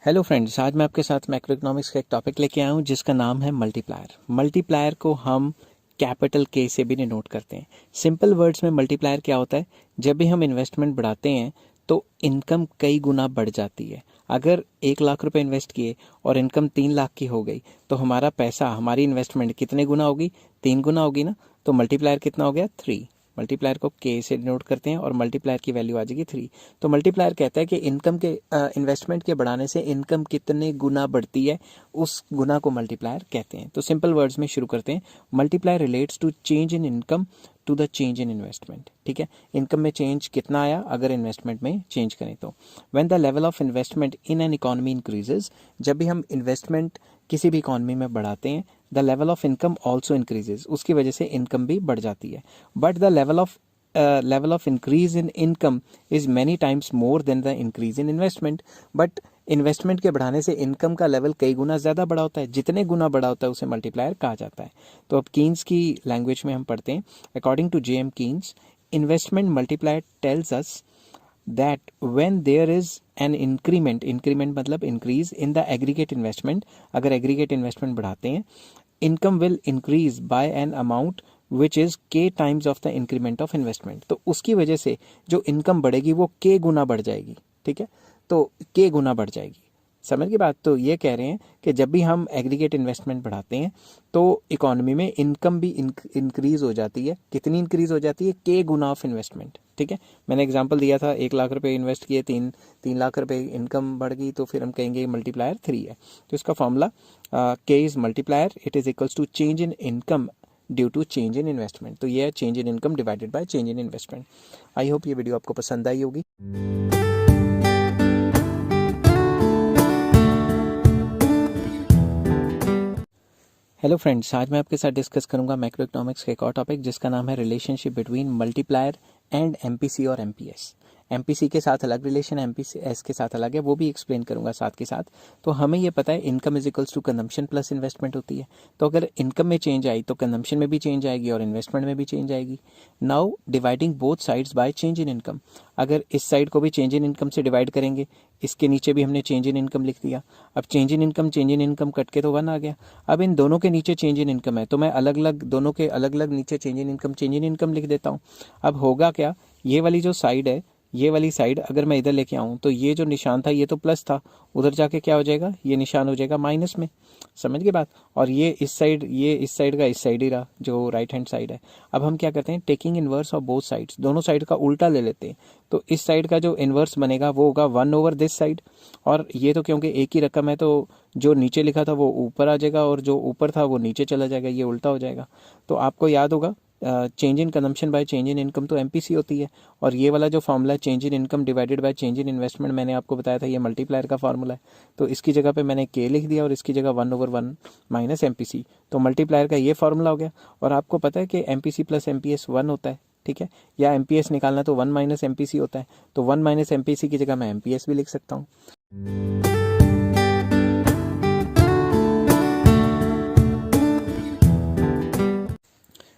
Hello friends, आज मैं आपके साथ मैक्रो इकोनॉमिक्स का एक टॉपिक लेके आया हूँ जिसका नाम है मल्टीप्लायर। मल्टीप्लायर को हम कैपिटल के से भी डिनोट करते हैं। सिंपल वर्ड्स में मल्टीप्लायर क्या होता है? जब भी हम इन्वेस्टमेंट बढ़ाते हैं तो इनकम कई गुना बढ़ जाती है। अगर 1 लाख रुपए इन्वेस्ट किए और इनकम 3 लाख की हो गई तो हमारा पैसा, हमारी इन्वेस्टमेंट कितने गुना होगी? 3 गुना होगी ना। तो मल्टीप्लायर कितना हो गया? 3। मल्टीप्लायर को के से डिनोट करते हैं और मल्टीप्लायर की वैल्यू आ जाएगी 3। तो मल्टीप्लायर कहता है कि इनकम के इन्वेस्टमेंट के बढ़ाने से इनकम कितने गुना बढ़ती है, उस गुना को मल्टीप्लायर कहते हैं। तो सिंपल वर्ड्स में शुरू करते हैं। Multiplier relates to change in income to the change in investment. ठीक है, इनकम में चेंज कितना आया अगर इन्वेस्टमेंट में चेंज करें तो। When the level of investment in an economy increases, जब भी हम इन्वेस्टमेंट किसी भी इकोनॉमी में बढ़ाते हैं, the level of income also increases, उसकी वजह से इनकम भी बढ़ जाती है। But the level of increase in income is many times more than the increase in investment. But investment के बढ़ाने से इनकम का लेवल कई गुना ज़्यादा बड़ा होता है। जितने गुना बड़ा होता है उसे मल्टीप्लायर कहा जाता है। तो अब कीन्स की लैंग्वेज में हम पढ़ते हैं। According to JM Keynes, investment multiplier tells us that when there is an increment मतलब increase in the aggregate investment, अगर aggregate investment बढ़ाते हैं, income will increase by an amount which is k times of the increment of investment। तो उसकी वजह से जो income बढ़ेगी वो k गुना बढ़ जाएगी। ठीक है, तो k गुना बढ़ जाएगी। समझ की बात? तो ये कह रहे हैं कि जब भी हम एग्रीगेट इन्वेस्टमेंट बढ़ाते हैं तो इकोनॉमी में इनकम भी इंक्रीज हो जाती है। कितनी इंक्रीज हो जाती है? के गुना ऑफ इन्वेस्टमेंट। ठीक है, मैंने एग्जांपल दिया था, 1 लाख रुपए इन्वेस्ट किए, 3 लाख रुपए इनकम बढ़ गई, तो फिर हम कहेंगे मल्टीप्लायर 3 है। तो इसका formula K is multiplier, it is equals to change in income due to change in investment. तो ये है change in income divided by change in investment. I hope ये वीडियो आपको पसंद आई होगी। हेलो फ्रेंड्स, आज मैं आपके साथ डिस्कस करूंगा मैक्रो इकोनॉमिक्स का एक और टॉपिक जिसका नाम है relationship between multiplier and MPC और एमपीएस। एमपीसी के साथ अलग रिलेशन, एमपीएस के साथ अलग है, वो भी एक्सप्लेन करूंगा साथ के साथ। तो हमें ये पता है income is equals to consumption plus investment होती है। तो अगर इनकम में चेंज आई तो कंजम्पशन में भी चेंज आएगी और इन्वेस्टमेंट में भी चेंज आएगी। Now dividing both sides by change in income, अगर इस साइड को भी चेंज इन इनकम से डिवाइड करेंगे, इसके नीचे भी हमने चेंज इन इनकम लिख दिया। अब चेंज इन इनकम कट के तो 1 आ गया। अब इन दोनों के नीचे चेंज इन इनकम है तो मैं अलग अलग, दोनों के अलग अलग नीचे चेंज इन इनकम लिख देता हूँ। अब होगा क्या, ये वाली जो साइड है, ये वाली साइड अगर मैं इधर लेके आऊँ तो ये जो निशान था ये तो प्लस था, उधर जाके क्या हो जाएगा, ये निशान हो जाएगा माइनस में। समझ गए बात? और ये इस साइड, ये इस साइड का इस साइड ही रहा जो राइट हैंड साइड है। अब हम क्या करते हैं, taking inverse of both sides, दोनों साइड का उल्टा ले लेते हैं। तो इस साइड का जो इनवर्स बनेगा वो होगा 1 ओवर दिस साइड, और ये तो क्योंकि एक ही रकम है तो जो नीचे लिखा था वो ऊपर आ जाएगा और जो ऊपर था वो नीचे चला जाएगा, ये उल्टा हो जाएगा। तो आपको याद होगा change in consumption bye change in income तो एमपीसी होती है, और ये वाला जो फॉर्मूला है change in income divided by change in investment, मैंने आपको बताया था ये मल्टीप्लायर का फॉर्मूला है। तो इसकी जगह पे मैंने के लिख दिया और इसकी जगह 1 ओवर 1 माइनस एमपीसी। तो मल्टीप्लायर का ये फॉर्मूला हो गया। और आपको पता है कि एमपीसी प्लस एमपीएस 1 होता है। ठीक है, या एमपीएस निकालना तो 1 माइनस एमपीसी होता है। तो 1 माइनस एमपीसी की जगह मैं एमपीएस भी लिख सकता हूँ।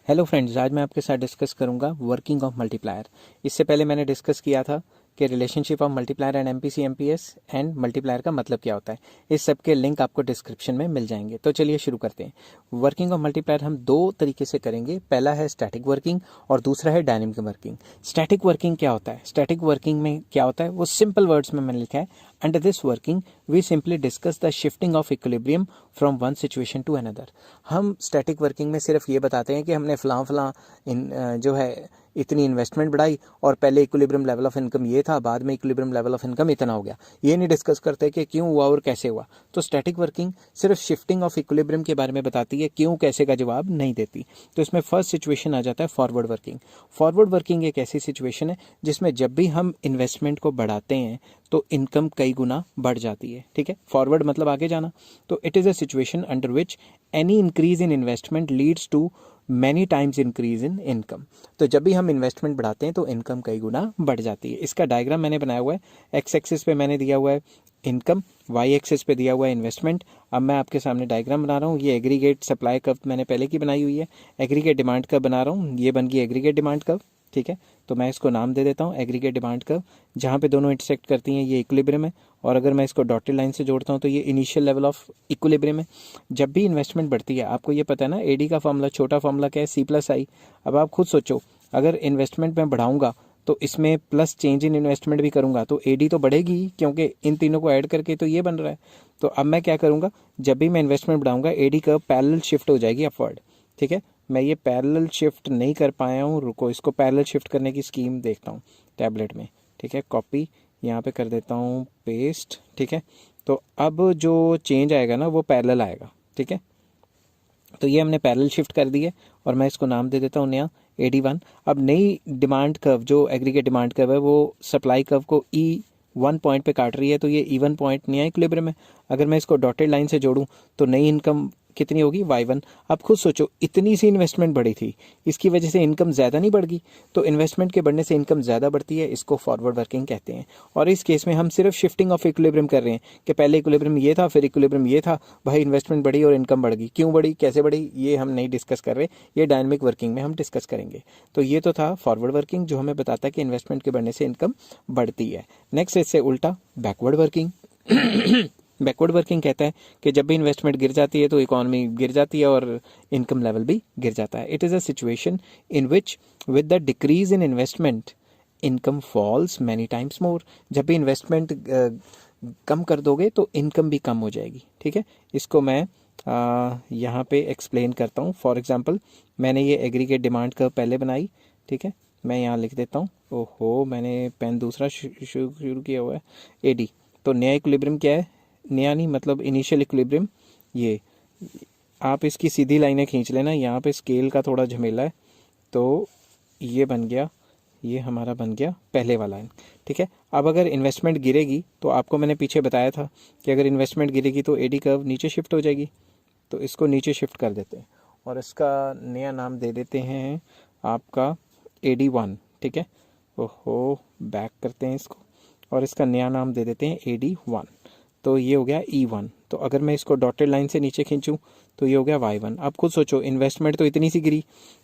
हेलो फ्रेंड्स, आज मैं आपके साथ डिस्कस करूंगा वर्किंग ऑफ मल्टीप्लायर। इससे पहले मैंने डिस्कस किया था कि relationship of multiplier and MPC MPS and multiplier का मतलब क्या होता है। इस सब के लिंक आपको डिस्क्रिप्शन में मिल जाएंगे। तो चलिए शुरू करते हैं। वर्किंग ऑफ मल्टीप्लायर हम 2 तरीके से करेंगे। पहला है स्टैटिक वर्किंग और दूसरा है डायनेमिक वर्किंग। स्टैटिक वर्किंग क्या होता है? स्टैटिक वर्किंग में क्या होता है वो सिंपल वर्ड्स में मैंने लिखा है। Under this working we simply discuss the shifting of equilibrium from one situation to another. हम स्टैटिक वर्किंग में सिर्फ ये बताते हैं कि हमने फलां जो है इतनी इन्वेस्टमेंट बढ़ाई और पहले इक्विलिब्रियम लेवल ऑफ इनकम ये था, बाद में इक्विलिब्रियम लेवल ऑफ इनकम इतना हो गया। ये नहीं डिस्कस करते कि क्यों हुआ और कैसे हुआ। तो स्टैटिक वर्किंग सिर्फ शिफ्टिंग ऑफ इक्विलिब्रियम के बारे में बताती है, क्यों कैसे का जवाब नहीं देती। तो इसमें फर्स्ट सिचुएशन आ जाता है फॉरवर्ड वर्किंग। फॉरवर्ड वर्किंग एक ऐसी सिचुएशन है जिसमें जब भी हम इन्वेस्टमेंट को बढ़ाते हैं तो इनकम कई गुना बढ़ जाती है। ठीक है, फॉरवर्ड मतलब आगे जाना। तो it is a situation under which any increase in investment leads to many times increase in income. तो जब भी हम इन्वेस्टमेंट बढ़ाते हैं तो इनकम कई गुना बढ़ जाती है। इसका डायग्राम मैंने बनाया हुआ है। एक्स एक्सिस पे मैंने दिया हुआ है इनकम, वाई एक्सिस पे दिया हुआ है इन्वेस्टमेंट। अब मैं आपके सामने डायग्राम बना रहा हूँ। ये एग्रीगेट सप्लाई कर्व मैंने पहले की बनाई हुई है। एग्रीगेट डिमांड कर्व बना रहा हूँ, ये बन गई एग्रीगेट डिमांड कर्व। ठीक है। तो मैं इसको नाम दे देता हूँ एग्रीगेट डिमांड कर्व, जहाँ पे दोनों इंटरसेक्ट करती हैं ये इक्विलिब्रियम है, और अगर मैं इसको डॉटेड लाइन से जोड़ता हूँ तो ये इनिशियल लेवल ऑफ इक्विलिब्रियम है। जब भी इन्वेस्टमेंट बढ़ती है, आपको ये पता है ना एडी का फॉर्मूला, छोटा फॉर्मूला क्या है, C+I। अब आप खुद सोचो, अगर इन्वेस्टमेंट मैं बढ़ाऊंगा तो इसमें प्लस चेंज इन इन्वेस्टमेंट भी करूंगा तो एडी तो बढ़ेगी ही, क्योंकि इन तीनों को ऐड करके तो ये बन रहा है। तो अब मैं क्या करूंगा, जब भी मैं इन्वेस्टमेंट बढ़ाऊंगा एडी कर्व पैरेलल शिफ्ट हो जाएगी अपवर्ड, ठीक है। मैं ये पैरेलल शिफ्ट नहीं कर पाया हूँ, रुको इसको पैरेलल शिफ्ट करने की स्कीम देखता हूँ टैबलेट में, ठीक है। कॉपी यहाँ पे कर देता हूँ, पेस्ट, ठीक है। तो अब जो चेंज आएगा ना वो पैरेलल आएगा, ठीक है। तो ये हमने पैरेलल शिफ्ट कर दी है, और मैं इसको नाम दे देता हूँ नया AD1। अब नई डिमांड कर्व जो एग्रीगेट डिमांड कर्व है वो सप्लाई कर्व को E1 पॉइंट पे काट रही है, तो ये E1 पॉइंट नया इक्विलिब्रियम है। अगर मैं इसको डॉटेड लाइन से जोड़ूं तो नई इनकम कितनी होगी, Y1। अब खुद सोचो, इतनी सी इन्वेस्टमेंट बढ़ी थी, इसकी वजह से इनकम ज़्यादा नहीं बढ़ गई। तो इन्वेस्टमेंट के बढ़ने से इनकम ज़्यादा बढ़ती है, इसको फॉरवर्ड वर्किंग कहते हैं। और इस केस में हम सिर्फ शिफ्टिंग ऑफ इक्विलिब्रियम कर रहे हैं कि पहले इक्विलिब्रियम ये था, फिर इक्विलिब्रियम ये था, भाई इन्वेस्टमेंट बढ़ी और इनकम बढ़ गई, क्यों बढ़ी, कैसे बढ़ी, ये हम नहीं डिस्कस कर रहे, ये डायनेमिक वर्किंग में हम डिस्कस करेंगे। तो ये तो था फॉरवर्ड वर्किंग, जो हमें बताता है कि इन्वेस्टमेंट के बढ़ने से इनकम बढ़ती है। नेक्स्ट इससे उल्टा बैकवर्ड वर्किंग। बैकवर्ड वर्किंग कहता है कि जब भी इन्वेस्टमेंट गिर जाती है तो इकोनॉमी गिर जाती है और इनकम लेवल भी गिर जाता है। It is a situation in which with the decrease in investment income falls many times more. जब भी इन्वेस्टमेंट कम कर दोगे तो इनकम भी कम हो जाएगी, ठीक है। इसको मैं यहाँ पे एक्सप्लेन करता हूँ। फॉर एग्जांपल मैंने ये एग्रीगेट डिमांड कर्व पहले बनाई, ठीक है। मैं यहाँ लिख देता हूँ, ओहो मैंने पेन दूसरा शुरू किया हुआ है, AD। तो नया इक्विलिब्रियम क्या है, नया नहीं मतलब इनिशियल इक्विलिब्रियम, ये आप इसकी सीधी लाइनें खींच लेना, यहाँ पे स्केल का थोड़ा झमेला है। तो ये बन गया, ये हमारा बन गया पहले वाला लाइन, ठीक है। अब अगर इन्वेस्टमेंट गिरेगी तो आपको मैंने पीछे बताया था कि अगर इन्वेस्टमेंट गिरेगी तो AD कर्व नीचे शिफ्ट हो जाएगी। तो इसको नीचे शिफ्ट कर देते हैं और इसका नया नाम दे देते हैं आपका AD1, ठीक है। ओहो बैक करते हैं इसको और इसका नया नाम दे देते हैं AD1। तो ये हो गया E1। तो अगर मैं इसको डॉटेड लाइन से नीचे खींचूं तो ये हो गया Y1। अब खुद सोचो, इन्वेस्टमेंट तो इतनी सी गिरी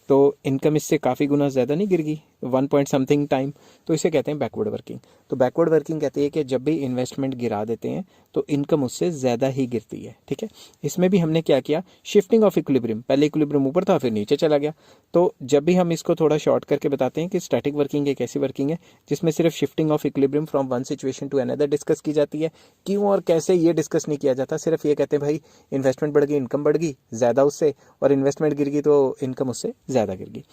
तो इनकम इससे काफ़ी गुना ज़्यादा नहीं गिर गई, 1 पॉइंट समथिंग टाइम। तो इसे कहते हैं बैकवर्ड वर्किंग। तो बैकवर्ड वर्किंग कहती है कि जब भी इन्वेस्टमेंट गिरा देते हैं तो इनकम उससे ज़्यादा ही गिरती है, ठीक है। इसमें भी हमने क्या किया, शिफ्टिंग ऑफ इक्विलिब्रियम, पहले इक्विलिब्रियम ऊपर था फिर नीचे चला गया। तो जब भी हम इसको थोड़ा शॉर्ट करके बताते हैं कि स्टैटिक वर्किंग एक ऐसी वर्किंग है जिसमें सिर्फ shifting of equilibrium from one situation to another discuss की जाती है। क्यों और कैसे ये डिस्कस नहीं किया जाता, सिर्फ ये कहते हैं भाई इन्वेस्टमेंट बढ़ गई, इनकम बढ़ गई ज़्यादा उससे, और इन्वेस्टमेंट गिर गई तो इनकम उससे ज़्यादा गिर गई।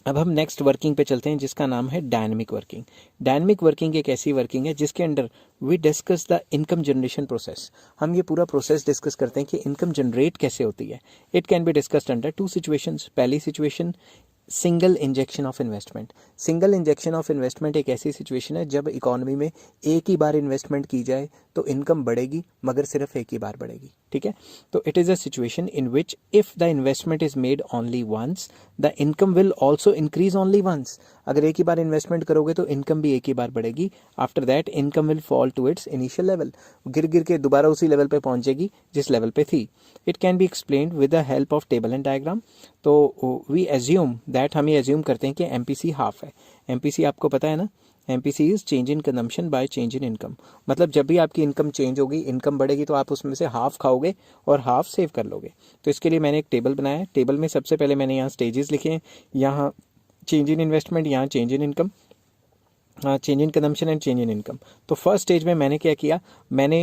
अब हम नेक्स्ट वर्किंग पे चलते हैं जिसका नाम है डायनेमिक वर्किंग। डायनेमिक वर्किंग एक ऐसी वर्किंग है जिसके under we discuss the income generation process. हम ये पूरा प्रोसेस डिस्कस करते हैं कि इनकम जनरेट कैसे होती है। It can be discussed under 2 situations. पहली situation single injection of investment. Single injection of investment एक ऐसी सिचुएशन है जब इकोनॉमी में एक ही बार इन्वेस्टमेंट की जाए तो इनकम बढ़ेगी मगर सिर्फ एक ही बार बढ़ेगी, ठीक है। तो it is a situation in which if the investment is made only once the income will also increase only once. अगर एक ही बार इन्वेस्टमेंट करोगे तो इनकम भी एक ही बार बढ़ेगी। After that income will fall to its initial level, गिर गिर के दोबारा उसी लेवल पे पहुंचेगी जिस लेवल पे थी। It can be explained with the help of table and diagram. तो वी एज्यूम दैट, हम ये एज्यूम करते हैं कि MPC हाफ है। MPC आपको पता है ना, MPC is change in consumption bye change in income. मतलब जब भी आपकी इनकम चेंज होगी, इनकम बढ़ेगी तो आप उसमें से हाफ खाओगे और हाफ सेव कर लोगे। तो इसके लिए मैंने एक टेबल बनाया है। टेबल में सबसे पहले मैंने यहाँ स्टेजेस लिखे हैं, यहाँ चेंज इन इन्वेस्टमेंट, यहाँ change in income, change in consumption and change in income. तो फर्स्ट स्टेज में मैंने क्या किया, मैंने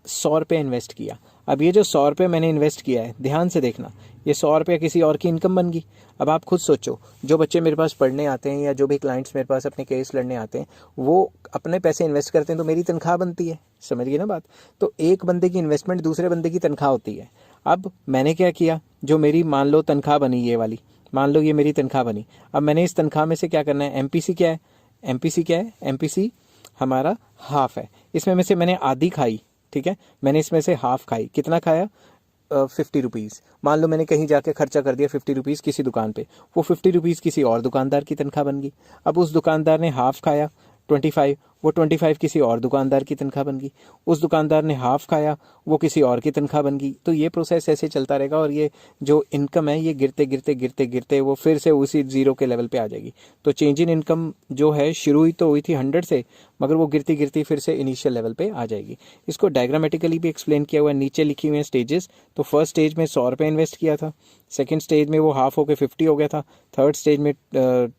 100 रुपये इन्वेस्ट किया। अब ये जो 100 रुपये मैंने इन्वेस्ट किया है, ध्यान से देखना, ये 100 रुपये किसी और की इनकम बन गई। अब आप खुद सोचो, जो बच्चे मेरे पास पढ़ने आते हैं या जो भी क्लाइंट्स मेरे पास अपने केस लड़ने आते हैं वो अपने पैसे इन्वेस्ट करते हैं तो मेरी तनख्वाह बनती है, समझ गए ना बात। तो एक बंदे की इन्वेस्टमेंट दूसरे बंदे की तनख्वाह होती है। अब मैंने क्या किया, जो मेरी मान लो तनख्वाह बनी, ये वाली मान लो ये मेरी तनख्वाह बनी, अब मैंने इस तनख्वाह में से क्या करना है, MPC क्या है, MPC क्या है, MPC हमारा हाफ है। इसमें में से मैंने आधी खाई, ठीक है, मैंने इसमें से हाफ खाई। कितना खाया, 50 रुपीज़। मान लो मैंने कहीं जाके खर्चा कर दिया 50 रुपीज़ किसी दुकान पे, वो 50 रुपीज़ किसी और दुकानदार की तनख्वाह बन गई। अब उस दुकानदार ने हाफ खाया 25 वो 25 किसी और दुकानदार की तनख्वाह बन गई, उस दुकानदार ने हाफ खाया, वो किसी और की तनख्वाह बन गई। तो ये प्रोसेस ऐसे चलता रहेगा और ये जो इनकम है ये गिरते गिरते गिरते गिरते वो फिर से उसी जीरो के लेवल पे आ जाएगी। तो चेंज इन इनकम जो है शुरू ही तो हुई थी 100 से, मगर वो गिरती गिरती फिर से इनिशियल लेवल पे आ जाएगी। इसको डायग्रामेटिकली भी एक्सप्लेन किया हुआ है, नीचे लिखी हुई है स्टेजेस। तो फर्स्ट स्टेज में 100 रुपये इन्वेस्ट किया था, सेकेंड स्टेज में वो हाफ होकर 50 हो गया था, थर्ड स्टेज में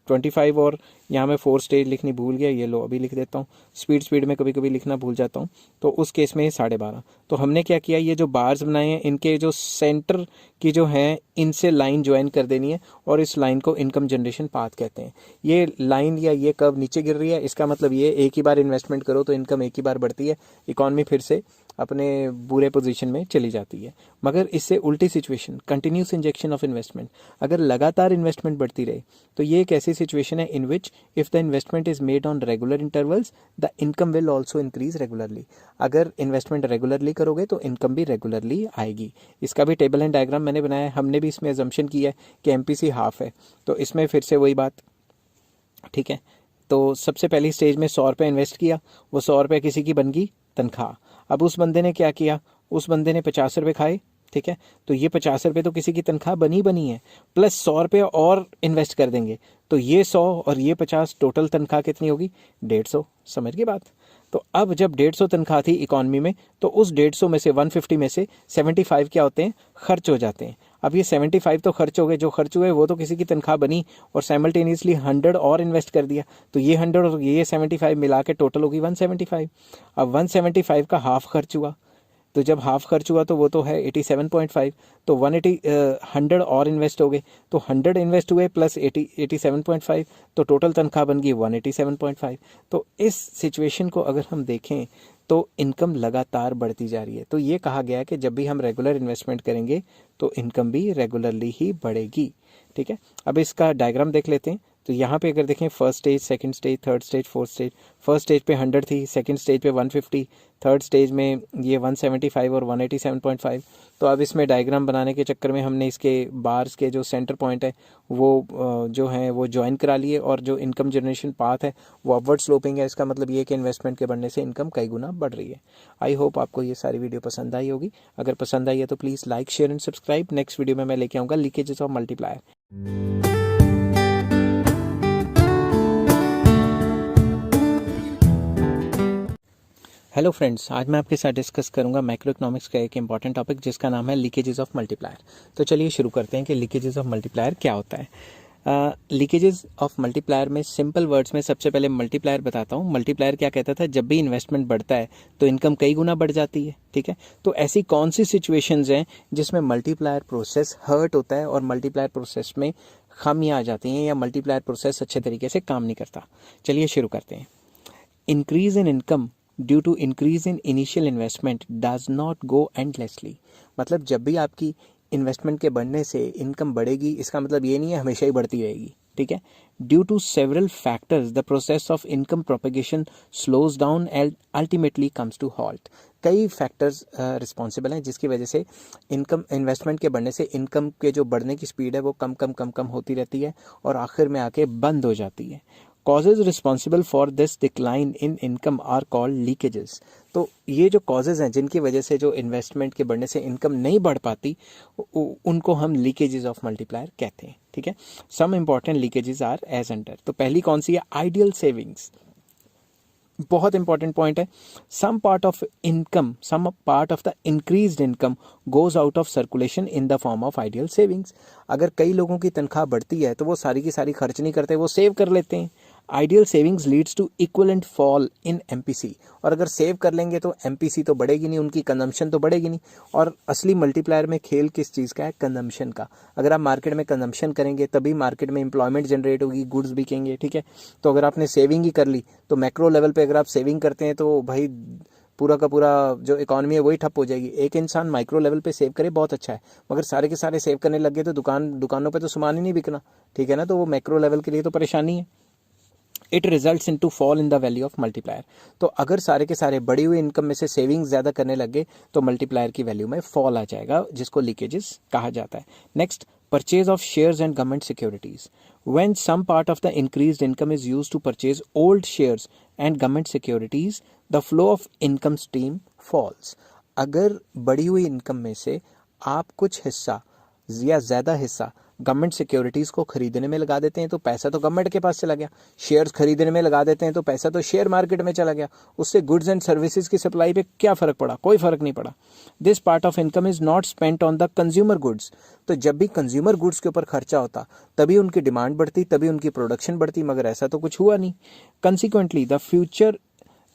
25, और यहाँ मैं 4 स्टेज लिखनी भूल गया, ये लो अभी लिख देता हूँ, स्पीड में कभी कभी लिखना भूल जाता हूँ। तो उस केस में 12.5। तो हमने क्या किया, ये जो बार्स बनाए हैं इनके जो सेंटर की जो है इनसे लाइन ज्वाइन कर देनी है, और इस लाइन को इनकम जनरेशन पाथ कहते हैं। ये लाइन या ये कर्व नीचे गिर रही है, इसका मतलब ये एक ही बार इन्वेस्टमेंट करो तो इनकम एक ही बार बढ़ती है, इकॉनमी फिर से अपने बुरे पोजीशन में चली जाती है। मगर इससे उल्टी situation, continuous injection of investment, अगर लगातार इन्वेस्टमेंट बढ़ती रहे तो ये एक ऐसी सिचुएशन है in which if the investment is made on regular intervals the income will also increase regularly. अगर इन्वेस्टमेंट रेगुलरली करोगे तो इनकम भी रेगुलरली आएगी। इसका भी टेबल एंड डायग्राम मैंने बनाया है। हमने भी इसमें अजम्पशन किया है कि एमपीसी हाफ है, तो इसमें फिर से वही बात, ठीक है। तो सबसे पहली स्टेज में 100 रुपये इन्वेस्ट किया, वो 100 रुपये किसी की बन गई तनख्वाह। अब उस बंदे ने क्या किया, उस बंदे ने 50 रुपये खाए, ठीक है। तो ये 50 रुपये तो किसी की तनख्वाह बनी है, प्लस 100 रुपये और इन्वेस्ट कर देंगे, तो ये 100 और ये 50, टोटल तनख्वाह कितनी होगी, 150। समझ गई बात। तो अब जब 150 तनख्वाह थी इकॉनमी में, तो उस 150 में से 150 में से 75 क्या होते हैं, खर्च हो जाते हैं। अब ये 75 तो खर्च हो गए, जो खर्च हुए वो तो किसी की तनख्वाह बनी, और साइमल्टेनियसली 100 और इन्वेस्ट कर दिया, तो ये 100 और ये 75 मिला के टोटल होगी 175। अब 175 का हाफ खर्च हुआ, तो जब हाफ खर्च हुआ तो वो तो है 87.5, तो 100 और इन्वेस्ट हो गए, तो 100 इन्वेस्ट हुए प्लस 87.5, तो टोटल तनख्वाह बन गई 187.5। तो इस सिचुएशन को अगर हम देखें तो इनकम लगातार बढ़ती जा रही है। तो ये कहा गया है कि जब भी हम रेगुलर इन्वेस्टमेंट करेंगे तो इनकम भी रेगुलरली ही बढ़ेगी, ठीक है। अब इसका डायग्राम देख लेते हैं। तो यहाँ पे अगर देखें first stage, second stage, third stage, fourth stage, first stage पे 100 थी, सेकंड स्टेज पे 150, थर्ड स्टेज में ये 175 और 187.5। तो अब इसमें डायग्राम बनाने के चक्कर में हमने इसके बार्स के जो सेंटर पॉइंट है वो जो है वो ज्वाइन करा लिए, और जो इनकम जनरेशन पाथ है वो अपवर्ड स्लोपिंग है। इसका मतलब ये कि इन्वेस्टमेंट के बढ़ने से इनकम कई गुना बढ़ रही है। आई होप आपको ये सारी वीडियो पसंद आई होगी। अगर पसंद आई है तो please like, share and subscribe. Next video में मैं लेके आऊँगा leakages of multiplier. Hello friends, आज मैं आपके साथ डिस्कस करूंगा मैक्रो इकोनॉमिक्स का एक इंपॉर्टेंट टॉपिक जिसका नाम है लीकेजेस ऑफ मल्टीप्लायर। तो चलिए शुरू करते हैं कि लीकेजेस ऑफ मल्टीप्लायर क्या होता है। लीकेजेस ऑफ मल्टीप्लायर में सिंपल वर्ड्स में सबसे पहले मल्टीप्लायर बताता हूँ। मल्टीप्लायर क्या कहता था, जब भी इन्वेस्टमेंट बढ़ता है तो इनकम कई गुना बढ़ जाती है, ठीक है। तो ऐसी कौन सी सिचुएशंस हैं जिसमें मल्टीप्लायर प्रोसेस हर्ट होता है और मल्टीप्लायर प्रोसेस में खामियां आ जाती हैं या मल्टीप्लायर प्रोसेस अच्छे तरीके से काम नहीं करता। चलिए शुरू करते हैं। Increase in income due to increase in initial investment does not go endlessly. मतलब जब भी आपकी इन्वेस्टमेंट के बढ़ने से इनकम बढ़ेगी, इसका मतलब ये नहीं है हमेशा ही बढ़ती रहेगी, ठीक है। Due to several factors the process of income propagation slows down and ultimately comes to halt. कई फैक्टर्स रिस्पॉन्सिबल हैं जिसकी वजह से इनकम, इन्वेस्टमेंट के बढ़ने से इनकम के जो बढ़ने की स्पीड है वो कम होती रहती है और आखिर में आके बंद हो जाती है। Causes responsible for this decline in income are called leakages। तो ये जो causes हैं जिनकी वजह से जो इन्वेस्टमेंट के बढ़ने से इनकम नहीं बढ़ पाती उनको हम लीकेजेस ऑफ मल्टीप्लायर कहते हैं, ठीक है। Some important leakages are as under. तो पहली कौन सी है, आइडियल सेविंग्स। बहुत इंपॉर्टेंट पॉइंट है। Some part of the increased income goes out of circulation in the form of ideal savings. अगर कई लोगों की तनख्वाह बढ़ती है तो वो सारी की सारी खर्च नहीं करते, वो सेव कर लेते हैं। Ideal savings leads to equivalent fall in MPC. और अगर सेव कर लेंगे तो एमपीसी तो बढ़ेगी नहीं, उनकी कंजम्पशन तो बढ़ेगी नहीं। और असली मल्टीप्लायर में खेल किस चीज़ का है, कंजम्पशन का। अगर आप मार्केट में कंजम्पशन करेंगे तभी मार्केट में एम्प्लॉयमेंट जनरेट होगी, गुड्स बिकेंगे, ठीक है। तो अगर आपने सेविंग ही कर ली तो मैक्रो लेवल पे अगर आप सेविंग करते हैं तो भाई पूरा का पूरा जो इकॉनमी है वही ठप हो जाएगी। एक इंसान माइक्रो लेवल पे सेव करे बहुत अच्छा है, मगर सारे के सारे सेव करने लग गए तो दुकानों पे तो सामान ही नहीं बिकना, ठीक है ना। तो वो मैक्रो लेवल के लिए तो परेशानी है। It results in to fall in the value of multiplier. तो अगर सारे के सारे बढ़ी हुई इनकम में से सेविंग ज़्यादा करने लगे तो मल्टीप्लायर की वैल्यू में फॉल आ जाएगा, जिसको लीकेजेस कहा जाता है। Next, purchase of shares and government securities. When some part of the increased income is used to purchase old shares and government securities, the flow of income stream falls. अगर बढ़ी हुई income में से आप कुछ हिस्सा या ज़्यादा हिस्सा गवर्नमेंट सिक्योरिटीज़ को खरीदने में लगा देते हैं तो पैसा तो गवर्नमेंट के पास चला गया, शेयर्स खरीदने में लगा देते हैं तो पैसा तो शेयर मार्केट में चला गया, उससे गुड्स एंड सर्विसेज की सप्लाई पे क्या फ़र्क पड़ा? कोई फ़र्क नहीं पड़ा. This part of income is not spent on the consumer goods. तो जब भी कंज्यूमर गुड्स के ऊपर खर्चा होता तभी उनकी डिमांड बढ़ती, तभी उनकी प्रोडक्शन बढ़ती, मगर ऐसा तो कुछ हुआ नहीं. Consequently the future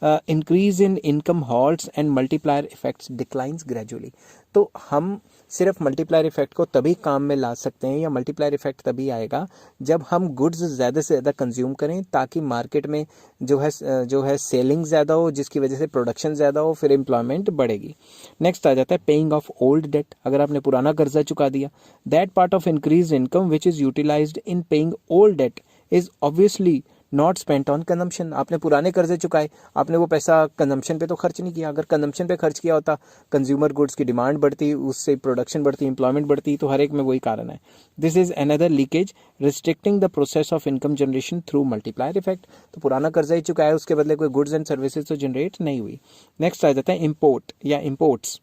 increase in income halts and multiplier effects declines gradually. तो हम सिर्फ मल्टीप्लायर इफेक्ट को तभी काम में ला सकते हैं या मल्टीप्लायर इफेक्ट तभी आएगा जब हम गुड्स ज़्यादा से ज़्यादा कंज्यूम करें, ताकि मार्केट में जो है सेलिंग ज़्यादा हो, जिसकी वजह से प्रोडक्शन ज़्यादा हो, फिर एम्प्लॉयमेंट बढ़ेगी. नेक्स्ट आ जाता है पेइंग ऑफ ओल्ड डेट. अगर आपने पुराना कर्जा चुका दिया, that part of increase income which is utilised in paying old debt is obviously not spent on consumption. आपने पुराने कर्जे चुकाए, आपने वो पैसा कंजम्पशन पे तो खर्च नहीं किया. अगर कंजम्पशन पे खर्च किया होता, कंज्यूमर गुड्स की डिमांड बढ़ती, उससे प्रोडक्शन बढ़ती, एम्प्लॉयमेंट बढ़ती, तो हर एक में वही कारण है. This is another leakage restricting the process of income generation through multiplier effect. तो पुराना कर्जा ही चुकाया, उसके बदले कोई गुड्स एंड सर्विसेज तो जनरेट नहीं हुई. नेक्स्ट आ जाता है इम्पोर्ट या imports.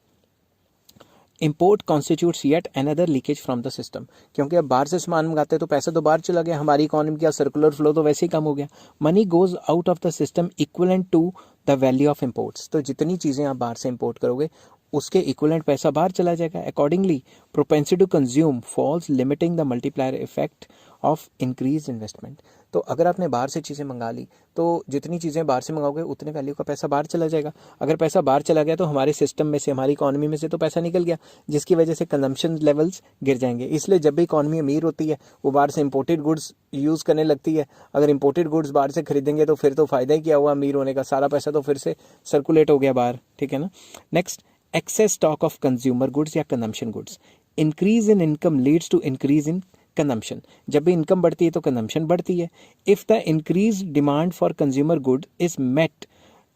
Import constitutes yet another leakage from the system. क्योंकि अब बाहर से सामान मंगाते हैं तो पैसा तो बाहर चला गया, हमारी इकोनॉमी का सर्कुलर फ्लो तो वैसे ही कम हो गया. Money goes out of the system equivalent to the value of imports. तो जितनी चीज़ें आप बाहर से इम्पोर्ट करोगे उसके इक्वलेंट पैसा बाहर चला जाएगा. Accordingly propensity to consume falls, limiting the multiplier effect of increase investment. तो अगर आपने बाहर से चीज़ें मंगा ली तो जितनी चीज़ें बाहर से मंगाओगे उतने वैल्यू का पैसा बाहर चला जाएगा. अगर पैसा बाहर चला गया तो हमारे सिस्टम में से, हमारी इकोनॉमी में से तो पैसा निकल गया, जिसकी वजह से कंजम्पशन लेवल्स गिर जाएंगे. इसलिए जब भी इकोनॉमी अमीर होती है वो बाहर से इंपोर्टेड गुड्स यूज़ करने लगती है. अगर इंपोर्टेड गुड्स बाहर से खरीदेंगे तो फिर तो फ़ायदा ही क्या हुआ अमीर होने का, सारा पैसा तो फिर से सर्कुलेट हो गया बाहर. ठीक है ना. Next, excess stock of consumer goods या consumption goods. Increase in income leads to increase in consumption. जब भी इनकम बढ़ती है तो कंजम्पशन बढ़ती है. If the increased demand for consumer good is met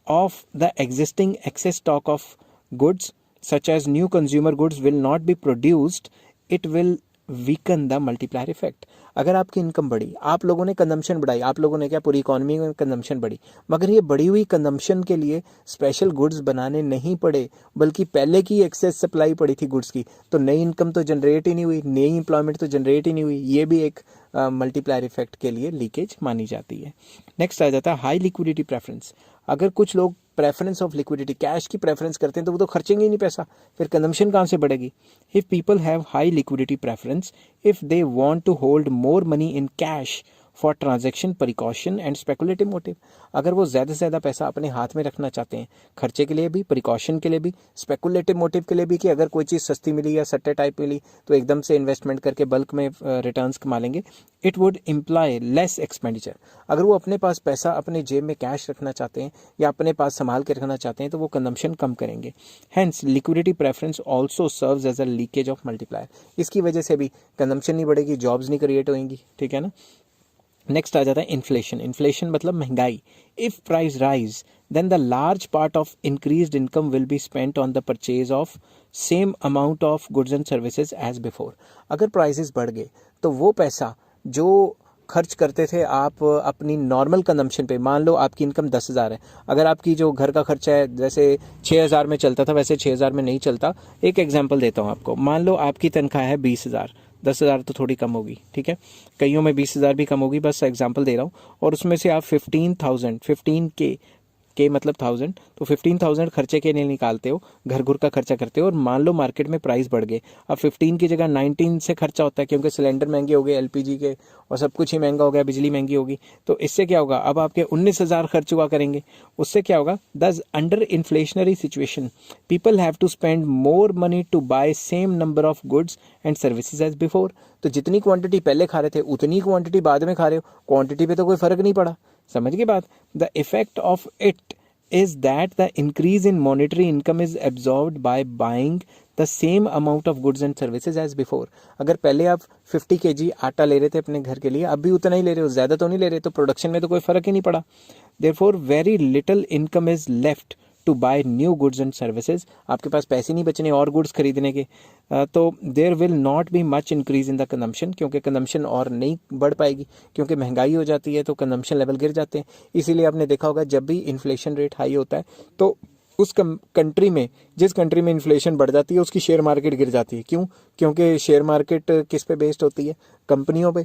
of the existing excess stock of goods, such as new consumer goods will not be produced, it will weaken the multiplier effect. अगर आपकी income बढ़ी, आप लोगों ने consumption बढ़ाई, आप लोगों ने क्या, पूरी इकोनॉमी में कंजम्पशन बढ़ी, मगर ये बढ़ी हुई कंजम्पशन के लिए स्पेशल गुड्स बनाने नहीं पड़े, बल्कि पहले की एक्सेस सप्लाई पड़ी थी गुड्स की, तो नई इनकम तो जनरेट ही नहीं हुई, नई एम्प्लॉयमेंट तो जनरेट ही नहीं हुई. ये भी एक मल्टीप्लायर इफेक्ट के लिए लीकेज मानी जाती है. नेक्स्ट आ जाता है हाई लिक्विडिटी प्रेफरेंस. अगर कुछ लोग प्रेफरेंस ऑफ लिक्विडिटी, कैश की प्रेफरेंस करते हैं तो वो तो खर्चेंगे ही नहीं पैसा, फिर कंजम्पशन कहाँ से बढ़ेगी. If people have high liquidity preference, if they want to hold more money in cash for transaction precaution and speculative motive. अगर वो ज़्यादा से ज़्यादा पैसा अपने हाथ में रखना चाहते हैं, खर्चे के लिए भी, प्रिकॉशन के लिए भी, स्पेकुलेटिव मोटिव के लिए भी, कि अगर कोई चीज़ सस्ती मिली या सट्टे टाइप मिली तो एकदम से इन्वेस्टमेंट करके बल्क में रिटर्न्स कमा लेंगे, it would imply less expenditure. अगर वो अपने पास पैसा अपने जेब में कैश रखना चाहते हैं या अपने पास संभाल के रखना चाहते हैं तो वो कंजम्पशन कम करेंगे. Hence liquidity preference also serves as a leakage of multiplier. इसकी वजह से भी कंजम्पशन नहीं बढ़ेगी, जॉब्स नहीं क्रिएट होंगी. ठीक है ना. नेक्स्ट आ जाता है इन्फ्लेशन. इन्फ्लेशन मतलब महंगाई. If price rise then the large part of increased income will be spent on the purchase of same amount of goods and services as before. अगर प्राइसेस बढ़ गए तो वो पैसा जो खर्च करते थे आप अपनी नॉर्मल कंजम्पशन पे, मान लो आपकी इनकम 10,000 है, अगर आपकी जो घर का खर्चा है जैसे 6,000 में चलता था वैसे 6,000 में नहीं चलता. एक एग्जांपल देता हूँ आपको. मान लो आपकी तनख्वाह है 20,000, 10,000 तो थोड़ी कम होगी, ठीक है, कईयों में 20,000 भी कम होगी, बस एग्जांपल दे रहा हूँ. और उसमें से आप 15 के मतलब 1000, तो 15,000 खर्चे के लिए निकालते हो, घर घुर का खर्चा करते हो, और मान लो मार्केट में प्राइस बढ़ गए, अब 15 की जगह 19 से खर्चा होता है क्योंकि सिलेंडर महंगे हो गए एलपीजी के, और सब कुछ ही महंगा हो गया, बिजली महंगी होगी. तो इससे क्या होगा, अब आपके 19,000 खर्च हुआ करेंगे. उससे क्या होगा, thus under inflationary situation people have to spend more money to buy same number of goods and services as before. तो जितनी क्वांटिटी पहले खा रहे थे उतनी क्वांटिटी बाद में खा रहे हो, क्वांटिटी पे तो कोई फर्क नहीं पड़ा. समझ गए बात. The effect of it is that the increase in monetary income is absorbed by buying the same amount of goods and services as before. अगर पहले आप 50 kg आटा ले रहे थे अपने घर के लिए, अब भी उतना ही ले रहे हो, ज़्यादा तो नहीं ले रहे, तो प्रोडक्शन में तो कोई फ़र्क ही नहीं पड़ा. Therefore very little income is left to buy new goods and services, आपके पास पैसे नहीं बचने और गुड्स खरीदने के, तो there will not be much increase in the consumption, क्योंकि कंजम्पशन और नहीं बढ़ पाएगी, क्योंकि महंगाई हो जाती है तो कंजम्पशन लेवल गिर जाते हैं। इसीलिए आपने देखा होगा जब भी इन्फ्लेशन रेट हाई होता है तो उस कंट्री में, जिस कंट्री में इन्फ्लेशन बढ़ जाती है उसकी शेयर मार्केट गिर जाती है। क्यों? क्योंकि शेयर मार्केट किस पे बेस्ड होती है? कंपनियों पे,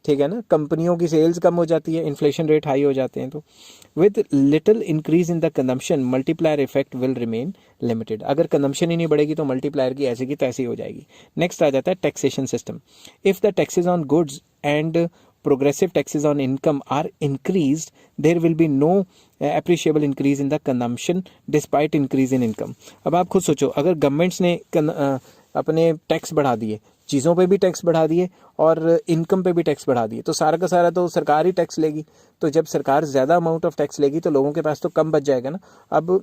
ठीक है ना। कंपनियों की सेल्स कम हो जाती है, इन्फ्लेशन रेट हाई हो जाते हैं। तो with little increase in the consumption multiplier effect will remain limited. अगर कंजम्पशन ही नहीं बढ़ेगी तो मल्टीप्लायर की ऐसी की तैसी हो जाएगी। नेक्स्ट आ जाता है taxation system. If the taxes on goods and progressive taxes on income are increased, there will be no appreciable increase in the consumption despite increase in income. अब आप खुद सोचो, अगर गवर्नमेंट्स ने अपने टैक्स बढ़ा दिए, चीज़ों पे भी टैक्स बढ़ा दिए और इनकम पे भी टैक्स बढ़ा दिए, तो सारा का सारा तो सरकार ही टैक्स लेगी। तो जब सरकार ज़्यादा अमाउंट ऑफ टैक्स लेगी तो लोगों के पास तो कम बच जाएगा ना। अब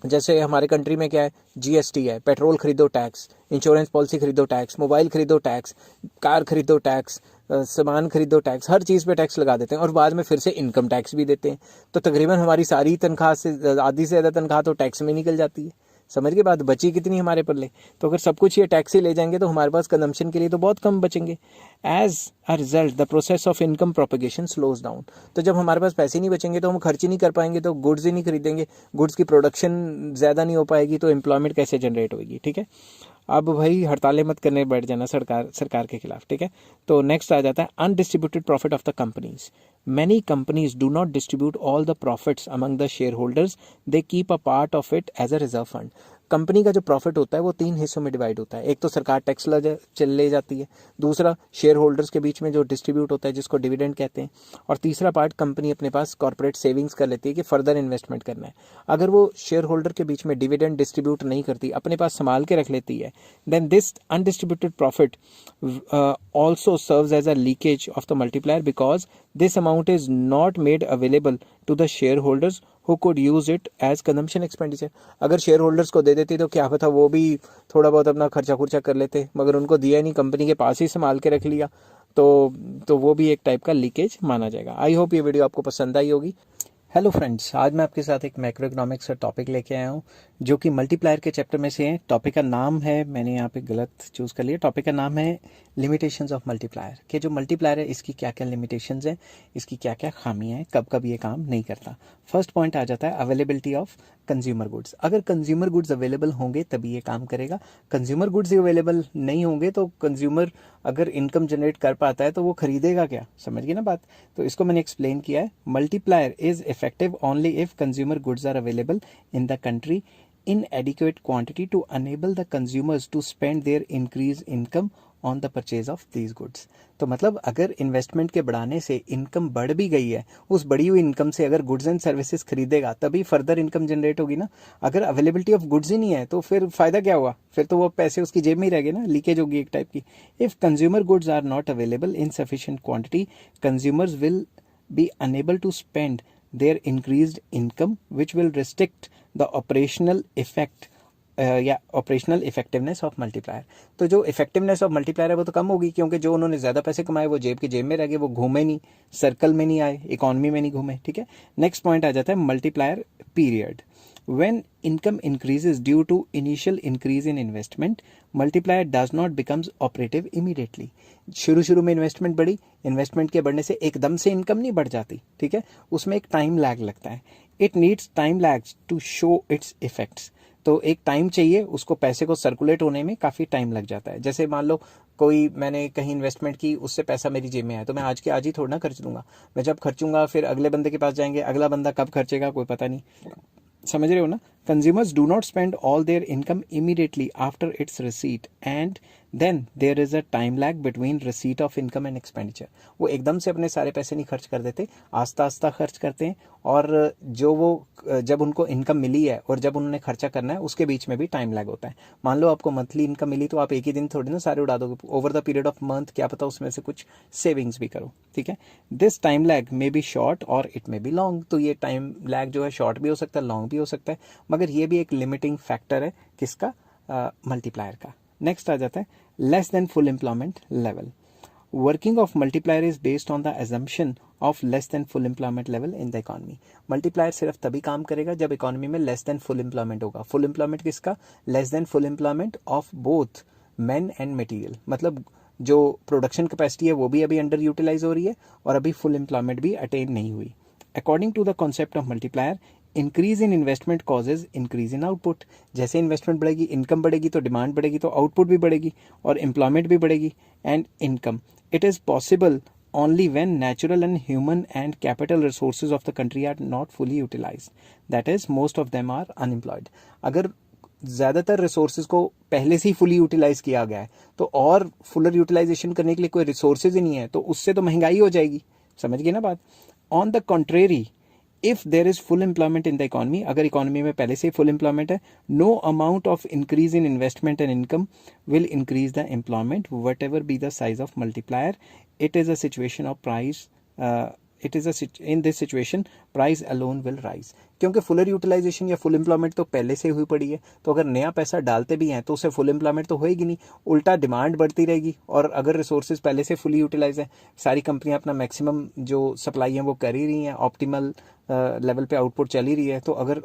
जैसे हमारे कंट्री में क्या है, जीएसटी है, पेट्रोल खरीदो टैक्स, इंश्योरेंस पॉलिसी खरीदो टैक्स, मोबाइल खरीदो टैक्स, कार खरीदो टैक्स, सामान खरीदो टैक्स, हर चीज़ पे टैक्स लगा देते हैं और बाद में फिर से इनकम टैक्स भी देते हैं। तो तकरीबन हमारी सारी तनख्वाह से आधी से ज़्यादा तनख्वाह तो टैक्स में निकल जाती है। समझ के बाद बची कितनी हमारे पल्ले? तो अगर सब कुछ ये टैक्स ही ले जाएंगे तो हमारे पास कंजम्पशन के लिए तो बहुत कम बचेंगे। As a result the process of income propagation slows down. तो जब हमारे पास पैसे नहीं बचेंगे तो हम खर्च ही नहीं कर पाएंगे, तो गुड्स ही नहीं खरीदेंगे, गुड्स की प्रोडक्शन ज़्यादा नहीं हो पाएगी, तो एम्प्लॉयमेंट कैसे जनरेट होगी? ठीक है, अब भाई हड़तालें मत करने बैठ जाना सरकार के खिलाफ। ठीक है, तो नेक्स्ट आ जाता है undistributed profit of the companies. Many companies do not distribute all the profits among the share holders, they keep a part of it as a reserve fund. Company का जो प्रॉफिट होता है वो 3 हिस्सों में डिवाइड होता है। एक तो सरकार टैक्स ले जाती है, दूसरा शेयर होल्डर्स के बीच में जो डिस्ट्रीब्यूट होता है जिसको डिविडेंड कहते हैं, और तीसरा पार्ट कंपनी अपने पास कॉर्पोरेट सेविंग्स कर लेती है कि फर्दर इन्वेस्टमेंट करना है। अगर वो शेयर होल्डर के बीच में डिविडेंड डिस्ट्रीब्यूट नहीं करती, अपने पास संभाल के रख लेती है, then this undistributed profit also serves as a leakage of the multiplier, because this amount is not made available to the shareholders who could use it as consumption expenditure. अगर share holders को दे देती तो क्या पता वो भी थोड़ा बहुत अपना खर्चा खुर्चा कर लेते, मगर उनको दिया नहीं, कंपनी के पास ही संभाल के रख लिया, तो वो भी एक टाइप का लीकेज माना जाएगा। आई होप ये वीडियो आपको पसंद आई होगी। हेलो फ्रेंड्स, आज मैं आपके साथ एक मैक्रो इकोनॉमिक्स का टॉपिक लेके आया हूँ जो कि मल्टीप्लायर के चैप्टर में से है। टॉपिक का नाम है, मैंने यहाँ पे गलत चूज़ कर लिया, टॉपिक का नाम है लिमिटेशंस ऑफ मल्टीप्लायर। कि जो मल्टीप्लायर है इसकी क्या क्या लिमिटेशंस हैं, इसकी क्या क्या खामियां हैं, कब कब ये काम नहीं करता। फर्स्ट पॉइंट आ जाता है अवेलेबिलिटी ऑफ कंज्यूमर गुड्स। अगर कंज्यूमर गुड्स अवेलेबल होंगे तभी ये काम करेगा। कंज्यूमर गुड्स ही अवेलेबल नहीं होंगे तो कंज्यूमर अगर इनकम जनरेट कर पाता है तो वो खरीदेगा क्या? समझ गए ना बात? तो इसको मैंने एक्सप्लेन किया है। Multiplier is effective only if consumer goods are available in the country in adequate quantity to enable the consumers to spend their increased income on the purchase of these goods। तो मतलब अगर investment के बढ़ाने से income बढ़ भी गई है, उस बढ़ी हुई इनकम से अगर गुड्स एंड सर्विसेज खरीदेगा तभी फर्दर इनकम जनरेट होगी ना। अगर अवेलेबिलिटी ऑफ गुड्स ही नहीं है तो फिर फायदा क्या हुआ? फिर तो वो पैसे उसकी जेब में ही रह गए ना, लीकेज होगी एक टाइप की। If consumer goods are not available in sufficient quantity, consumers will be unable to spend their increased income, which will restrict the operational effect या ऑपरेशनल इफेक्टिवनेस ऑफ मल्टीप्लायर। तो जो इफेक्टिवनेस ऑफ मल्टीप्लायर है वो तो कम होगी, क्योंकि जो उन्होंने ज़्यादा पैसे कमाए वो जेब की जेब में रह गए, वो घूमे नहीं, सर्कल में नहीं आए, इकोनॉमी में नहीं घूमे। ठीक है, नेक्स्ट पॉइंट आ जाता है multiplier period. When income increases due to initial increase in investment, multiplier does not becomes operative immediately। शुरू में इन्वेस्टमेंट बढ़ी, इन्वेस्टमेंट के बढ़ने से एकदम से इनकम नहीं बढ़ जाती। ठीक है, उसमें एक टाइम लैग लगता है। It needs time lags to show its effects. तो एक टाइम चाहिए, उसको पैसे को सर्कुलेट होने में काफ़ी टाइम लग जाता है। जैसे मान लो कोई मैंने कहीं इन्वेस्टमेंट की, उससे पैसा मेरी जेब में आया, तो मैं आज के आज ही थोड़ा ना खर्च दूंगा। मैं जब खर्चूंगा फिर अगले बंदे के पास जाएंगे, अगला बंदा कब खर्चेगा कोई पता नहीं। समझ रहे हो ना? Consumers do not spend all their income immediately after its receipt, and then there is a time lag between receipt of income and expenditure. वो एकदम से अपने सारे पैसे नहीं खर्च कर देते, आस्ता आस्ता खर्च करते हैं, और जो वो जब उनको इनकम मिली है और जब उन्होंने खर्चा करना है उसके बीच में भी टाइम लैग होता है। मान लो आपको मंथली इनकम मिली तो आप एक ही दिन थोड़ी ना सारे उड़ा दोगे, over the period of month क्या पता उसमें से कुछ सेविंग्स भी करो। ठीक है, this time lag may be short और इट मे बी लॉन्ग। तो ये टाइम लैग जो है शॉर्ट भी हो सकता है, लॉन्ग भी हो सकता है, मगर ये भी एक लिमिटिंग फैक्टर है किसका? मल्टीप्लायर का। नेक्स्ट आ जाता है less than full employment level. Working of multiplier is based on the assumption of less than full employment level in the economy. Multiplier सिर्फ तभी काम करेगा जब इकोनॉमी में लेस देन फुल एम्प्लॉयमेंट होगा. फुल एम्प्लॉयमेंट किसका? Less than full employment of both man and material. मतलब जो प्रोडक्शन कैपेसिटी है वो भी अभी अंडर यूटिलाइज हो रही है और अभी फुल एम्प्लॉयमेंट भी अटेन नहीं हुई. According to the concept of multiplier, increase in investment causes increase in output. जैसे इन्वेस्टमेंट बढ़ेगी, इनकम बढ़ेगी, तो डिमांड बढ़ेगी, तो आउटपुट भी बढ़ेगी और एम्प्लॉयमेंट भी बढ़ेगी and income. It is possible only when natural and human and capital resources of the country are not fully utilized. That is, most of them are unemployed. अगर ज़्यादातर रिसोर्सेज को पहले से ही फुली यूटिलाइज किया गया है तो और फुलर यूटिलाइजेशन करने के लिए कोई रिसोर्सेज ही नहीं है, तो उससे तो महंगाई हो जाएगी. समझ गए ना बात? On the contrary, if there is full employment in the economy, अगर इकोनॉमी में पहले से ही फुल एम्प्लॉयमेंट है, no amount of increase in investment and income will increase the employment whatever be the size of multiplier. It is a situation of price. In this situation price alone will rise. क्योंकि fuller utilisation या full employment तो पहले से हुई पड़ी है, तो अगर नया पैसा डालते भी हैं तो उससे फुल एम्प्लॉयमेंट तो होएगी नहीं, उल्टा डिमांड बढ़ती रहेगी. और अगर रिसोर्सेज पहले से फुली यूटिलाइज है, सारी कंपनियां अपना मैक्सिमम जो सप्लाई है वो कर ही रही हैं, ऑप्टिमल लेवल पे आउटपुट चल ही रही है, तो अगर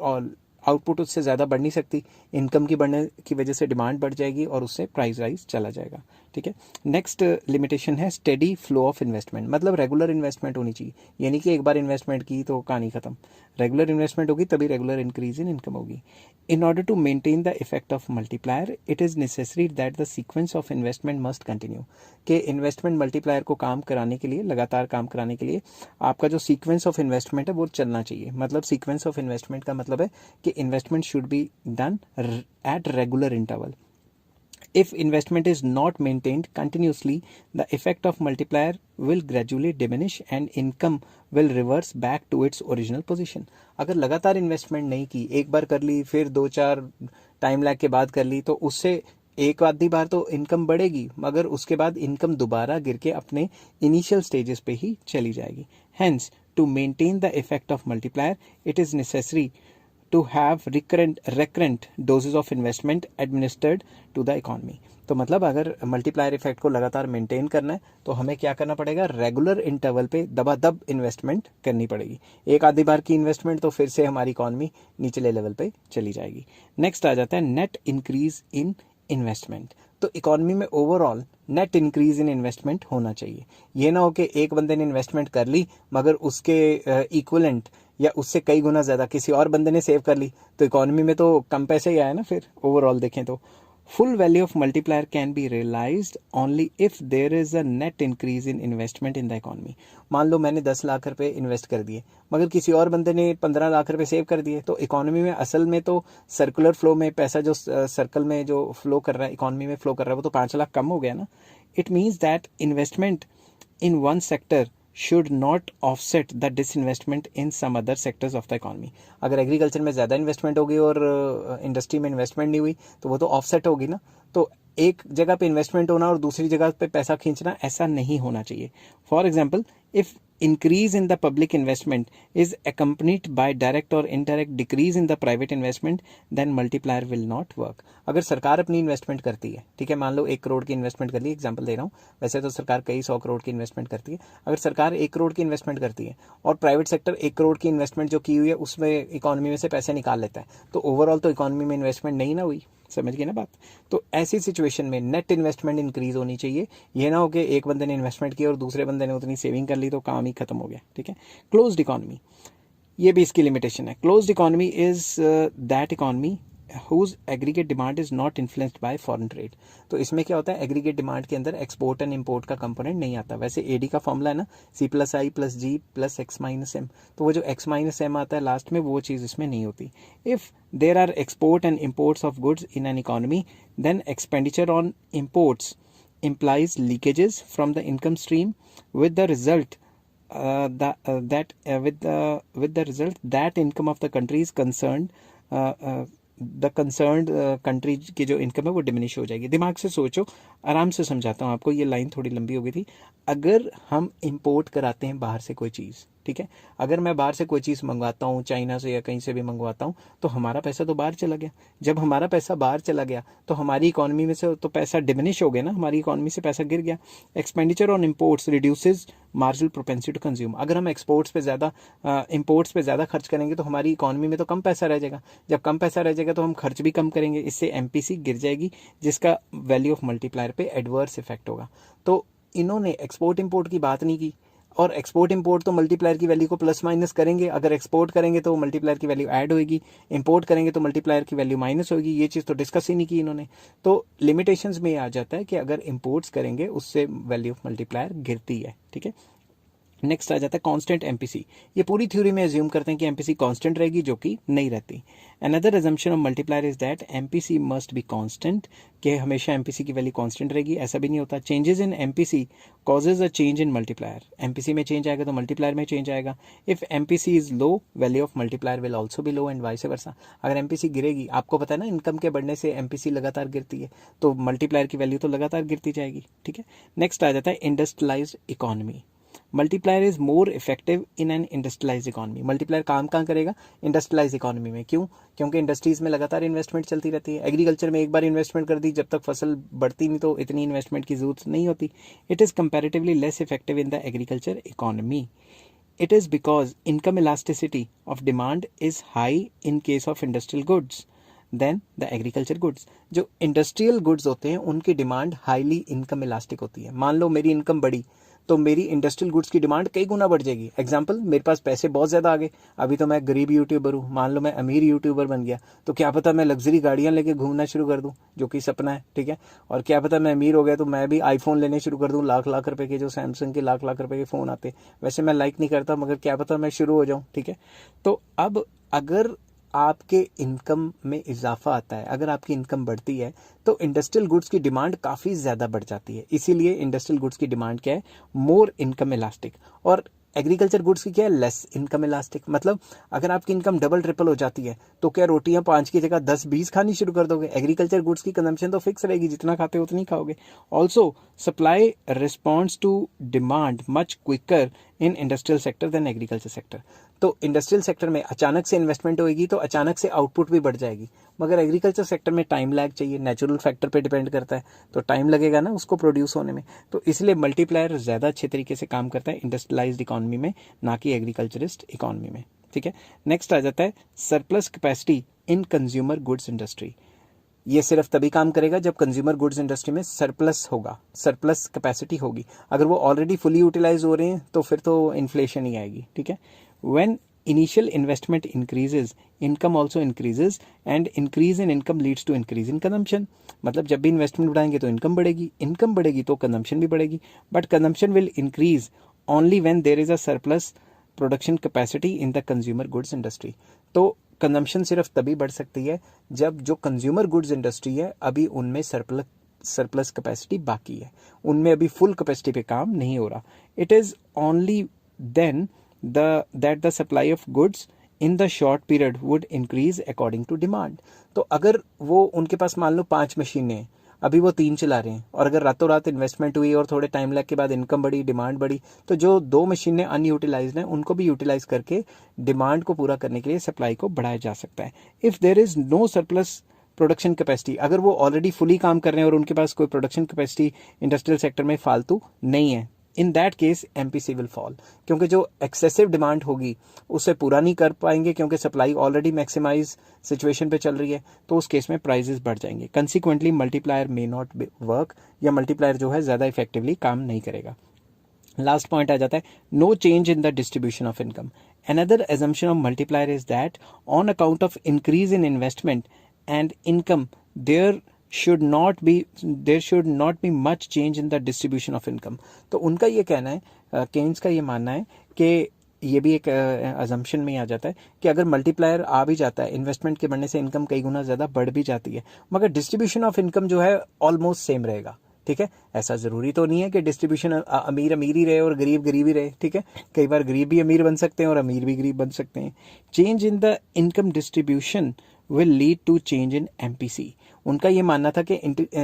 आउटपुट उससे ज़्यादा बढ़ नहीं सकती, इनकम की बढ़ने की वजह से डिमांड बढ़ जाएगी और उससे प्राइस राइज चला जाएगा. ठीक है. नेक्स्ट लिमिटेशन है स्टेडी फ्लो ऑफ इन्वेस्टमेंट. मतलब रेगुलर इन्वेस्टमेंट होनी चाहिए, यानी कि एक बार इन्वेस्टमेंट की तो कहानी खत्म. रेगुलर इन्वेस्टमेंट होगी तभी रेगुलर इंक्रीज इन इनकम होगी. In order to maintain the effect of multiplier, it is necessary that the sequence of investment must continue. कि इन्वेस्टमेंट मल्टीप्लायर को काम कराने के लिए, लगातार काम कराने के लिए आपका जो सीक्वेंस ऑफ इन्वेस्टमेंट है वो चलना चाहिए. मतलब सीक्वेंस ऑफ इन्वेस्टमेंट का मतलब है कि investment should be done at regular interval. If investment is not maintained continuously, the effect of multiplier will gradually diminish and income will reverse back to its original position. अगर लगातार investment नहीं की, एक बार कर ली फिर 2-4 टाइम लैग के बाद कर ली, तो उससे एक आधी बार तो इनकम बढ़ेगी मगर उसके बाद इनकम दोबारा गिर के अपने इनिशियल स्टेजेस पे ही चली जाएगी. Hence, to maintain the effect of multiplier, it is necessary to have recurrent doses of investment administered to the economy. तो मतलब अगर मल्टीप्लायर इफेक्ट को लगातार मेंटेन करना है तो हमें क्या करना पड़ेगा? रेगुलर इंटरवल पे दबादब इन्वेस्टमेंट करनी पड़ेगी. एक आधी बार की इन्वेस्टमेंट तो फिर से हमारी इकॉनमी निचले लेवल पे चली जाएगी. नेक्स्ट आ जाता है नेट इंक्रीज इन इन्वेस्टमेंट. तो इकोनॉमी में overall net increase in investment होना चाहिए. ये ना हो कि एक बंदे ने इन्वेस्टमेंट कर ली मगर उसके इक्वलेंट या उससे कई गुना ज़्यादा किसी और बंदे ने सेव कर ली, तो इकोनॉमी में तो कम पैसे ही आया ना. फिर ओवरऑल देखें तो full value of multiplier can be realised only if there is a net increase in investment in the economy. मान लो मैंने 10 लाख रुपए इन्वेस्ट कर दिए मगर किसी और बंदे ने 15 लाख रुपए सेव कर दिए, तो इकोनॉमी में असल में तो सर्कुलर फ्लो में पैसा जो सर्कल में जो फ्लो कर रहा है, इकोनॉमी में फ्लो कर रहा है, वो तो 5 लाख कम हो गया ना. It means that investment in one sector should not offset the disinvestment in some other sectors of the economy. अगर एग्रीकल्चर में ज़्यादा इन्वेस्टमेंट होगी और इंडस्ट्री में इन्वेस्टमेंट नहीं हुई तो वो तो ऑफसेट होगी ना. तो एक जगह पे इन्वेस्टमेंट होना और दूसरी जगह पे पैसा खींचना ऐसा नहीं होना चाहिए. For example, if increase in the public investment is accompanied by direct or indirect decrease in the private investment, then multiplier will not work. अगर सरकार अपनी इन्वेस्टमेंट करती है, ठीक है, मान लो 1 करोड़ की इन्वेस्टमेंट कर ली, एग्जांपल दे रहा हूँ, वैसे तो सरकार कई 100 करोड़ की इन्वेस्टमेंट करती है. अगर सरकार 1 करोड़ की इन्वेस्टमेंट करती है और प्राइवेट सेक्टर 1 करोड़ की इन्वेस्टमेंट जो की हुई है उसमें इकोनॉमी में से पैसे निकाल लेता है, तो ओवरऑल तो इकोनॉमी में इन्वेस्टमेंट नहीं ना हुई. समझ गए ना बात? तो ऐसी सिचुएशन में नेट इन्वेस्टमेंट इंक्रीज होनी चाहिए. ये ना हो कि एक बंदे ने इन्वेस्टमेंट की और दूसरे बंदे ने उतनी सेविंग कर ली तो काम ही खत्म हो गया. ठीक है. क्लोज्ड इकोनॉमी, ये भी इसकी लिमिटेशन है. Closed economy is that economy whose aggregate demand is not influenced by foreign trade. तो इसमें क्या होता है, एग्रीगेट डिमांड के अंदर एक्सपोर्ट एंड इंपोर्ट का कंपोनेंट नहीं आता. वैसे एडी का फॉर्मूला है ना, C+I+G+X-M. तो वो जो X-M आता है लास्ट में, वो चीज़ इसमें नहीं होती. If there are export and imports of goods in an economy, then expenditure on imports implies leakages from the income stream with the result that income of the country is concerned the concerned country की जो income है वो diminish हो जाएगी। दिमाग से सोचो, आराम से समझाता हूँ आपको, ये लाइन थोड़ी लंबी हो गई थी। अगर हम इंपोर्ट कराते हैं बाहर से कोई चीज़, ठीक है, अगर मैं बाहर से कोई चीज़ मंगवाता हूँ, चाइना से या कहीं से भी मंगवाता हूँ, तो हमारा पैसा तो बाहर चला गया। जब हमारा पैसा बाहर चला गया तो हमारी इकोनॉमी में से तो पैसा डिमिनिश हो गया ना, हमारी इकोनॉमी से पैसा गिर गया। Expenditure on imports reduces marginal propensity to consume. अगर हम एक्सपोर्ट्स पे ज़्यादा इम्पोर्ट्स पे ज़्यादा खर्च करेंगे तो हमारी इकोनॉमी में तो कम पैसा रह जाएगा। जब कम पैसा रह जाएगा तो हम खर्च भी कम करेंगे, इससे एमपीसी गिर जाएगी, जिसका वैल्यू ऑफ मल्टीप्लायर पे एडवर्स इफेक्ट होगा। तो इन्होंने एक्सपोर्ट इंपोर्ट की बात नहीं की, और एक्सपोर्ट इंपोर्ट तो मल्टीप्लायर की वैल्यू को प्लस माइनस करेंगे। अगर एक्सपोर्ट करेंगे तो मल्टीप्लायर की वैल्यू ऐड होगी, इंपोर्ट करेंगे तो मल्टीप्लायर की वैल्यू माइनस होगी। ये चीज़ तो डिस्कस ही नहीं की इन्होंने। तो लिमिटेशंस में ये आ जाता है कि अगर इंपोर्ट्स करेंगे उससे वैल्यू ऑफ मल्टीप्लायर गिरती है, ठीक है। नेक्स्ट आ जाता है कांस्टेंट एमपीसी। ये पूरी थ्योरी में एज्यूम करते हैं कि एमपीसी कांस्टेंट रहेगी, जो कि नहीं रहती। Another assumption of multiplier is that MPC must be constant, कि हमेशा एमपीसी की वैल्यू कांस्टेंट रहेगी, ऐसा भी नहीं होता। Changes in MPC causes a change in multiplier. MPC में चेंज आएगा तो मल्टीप्लायर में चेंज आएगा। If MPC is low, value of multiplier will also be low and vice versa. अगर एमपीसी गिरेगी, आपको पता है ना, इनकम के बढ़ने से एमपीसी लगातार गिरती है, तो मल्टीप्लायर की वैल्यू तो लगातार गिरती जाएगी, ठीक है। नेक्स्ट आ जाता है industrialised economy. Multiplier is more effective in an industrialise economy. Multiplier काम कहाँ करेगा? इंडस्ट्रियलाइज इकोनॉमी में। क्यों? क्योंकि इंडस्ट्रीज में लगातार इन्वेस्टमेंट चलती रहती है। एग्रीकल्चर में एक बार इन्वेस्टमेंट कर दी, जब तक फसल बढ़ती नहीं तो इतनी इन्वेस्टमेंट की जरूरत नहीं होती। It is comparatively less effective in the agriculture economy. It is because income elasticity of demand is high in case of industrial goods than the agriculture goods. जो इंडस्ट्रियल गुड्स होते हैं उनकी डिमांड हाईली इनकम इलास्टिक होती है। मान लो मेरी income बढ़ी तो मेरी इंडस्ट्रियल गुड्स की डिमांड कई गुना बढ़ जाएगी। एग्जाम्पल, मेरे पास पैसे बहुत ज़्यादा आ गए, अभी तो मैं गरीब यूट्यूबर हूँ, मान लो मैं अमीर यूट्यूबर बन गया, तो क्या पता मैं लग्जरी गाड़ियाँ लेके घूमना शुरू कर दूँ, जो कि सपना है, ठीक है। और क्या पता मैं अमीर हो गया तो मैं भी आईफोन लेने शुरू कर दूँ, लाख लाख रुपए के, जो सैमसंग के लाख लाख रुपए के फ़ोन आते। वैसे मैं लाइक नहीं करता, मगर क्या पता मैं शुरू हो जाऊँ, ठीक है। तो अब अगर आपके इनकम में इजाफा आता है, अगर आपकी इनकम बढ़ती है, तो इंडस्ट्रियल गुड्स की डिमांड काफ़ी ज़्यादा बढ़ जाती है। इसीलिए इंडस्ट्रियल गुड्स की डिमांड क्या है? More income elastic. और एग्रीकल्चर गुड्स की क्या है? Less income elastic. मतलब अगर आपकी इनकम डबल ट्रिपल हो जाती है तो क्या रोटियां 5 की जगह 10-20 खानी शुरू कर दोगे? एग्रीकल्चर गुड्स की कंजम्पशन तो फिक्स रहेगी, जितना खाते हो उतनी खाओगे। Also supply responds to demand much quicker in industrial sector than agriculture sector. तो इंडस्ट्रियल सेक्टर में अचानक से इन्वेस्टमेंट होगी तो अचानक से आउटपुट भी बढ़ जाएगी, मगर एग्रीकल्चर सेक्टर में टाइम लैग चाहिए, नेचुरल फैक्टर पे डिपेंड करता है, तो टाइम लगेगा ना उसको प्रोड्यूस होने में। तो इसलिए मल्टीप्लायर ज़्यादा अच्छे तरीके से काम करता है इंडस्ट्रियलाइज्ड इकोनॉमी में, ना कि एग्रीकल्चरिस्ट इकोनॉमी में, ठीक है। नेक्स्ट आ जाता है surplus capacity in consumer goods industry. ये सिर्फ तभी काम करेगा जब कंज्यूमर गुड्स इंडस्ट्री में सरप्लस होगा, सरप्लस कैपेसिटी होगी। अगर वो ऑलरेडी फुली यूटिलाइज हो रहे हैं तो फिर तो इन्फ्लेशन ही आएगी, ठीक है। When initial investment increases, income also increases, and increase in income leads to increase in consumption. मतलब जब भी इन्वेस्टमेंट बढ़ाएंगे तो इनकम बढ़ेगी तो कंजम्पशन भी बढ़ेगी, but consumption will increase only when there is a surplus production capacity in the consumer goods industry. तो कंजम्पशन सिर्फ तभी बढ़ सकती है जब जो कंज्यूमर गुड्स इंडस्ट्री है अभी उनमें सरप्लस कैपेसिटी बाकी है, उनमें अभी फुल कैपेसिटी पे काम नहीं हो रहा। It is only then that the supply of goods in the short period would increase according to demand। तो अगर वो उनके पास मान लो 5 मशीनें हैं, अभी वो 3 चला रहे हैं, और अगर रातों रात इन्वेस्टमेंट हुई और थोड़े टाइम लैग के बाद इनकम बढ़ी, डिमांड बढ़ी, तो जो 2 मशीनें अनयूटिलाइज्ड हैं उनको भी यूटिलाइज करके डिमांड को पूरा करने के लिए सप्लाई को बढ़ाया जा सकता है। If there is no surplus production capacity, अगर वो ऑलरेडी फुली काम कर रहे हैं और उनके पास कोई प्रोडक्शन कैपेसिटी इंडस्ट्रियल सेक्टर में फालतू नहीं है, in that case MPC will fall, क्योंकि जो एक्सेसिव डिमांड होगी उसे पूरा नहीं कर पाएंगे, क्योंकि सप्लाई ऑलरेडी मैक्सिमाइज सिचुएशन पे चल रही है, तो उस केस में प्राइजेस बढ़ जाएंगे। Consequently multiplier may not work, या मल्टीप्लायर जो है ज़्यादा इफेक्टिवली काम नहीं करेगा। लास्ट पॉइंट आ जाता है no change in the distribution of income. Another assumption of multiplier is that on account of increase in investment and income there should not be much change in the distribution of income। तो उनका ये कहना है, Keynes का ये मानना है कि ये भी एक अजम्पशन में आ जाता है कि अगर मल्टीप्लायर आ भी जाता है, इन्वेस्टमेंट के बढ़ने से इनकम कई गुना ज़्यादा बढ़ भी जाती है, मगर डिस्ट्रीब्यूशन ऑफ इनकम जो है ऑलमोस्ट सेम रहेगा, ठीक है। ऐसा ज़रूरी तो नहीं है कि डिस्ट्रीब्यूशन अमीर अमीर ही रहे और गरीब गरीब ही रहे, ठीक है। कई बार गरीब भी अमीर बन सकते हैं और अमीर भी गरीब बन सकते हैं। Change in the income distribution will lead to change in MPC. उनका ये मानना था कि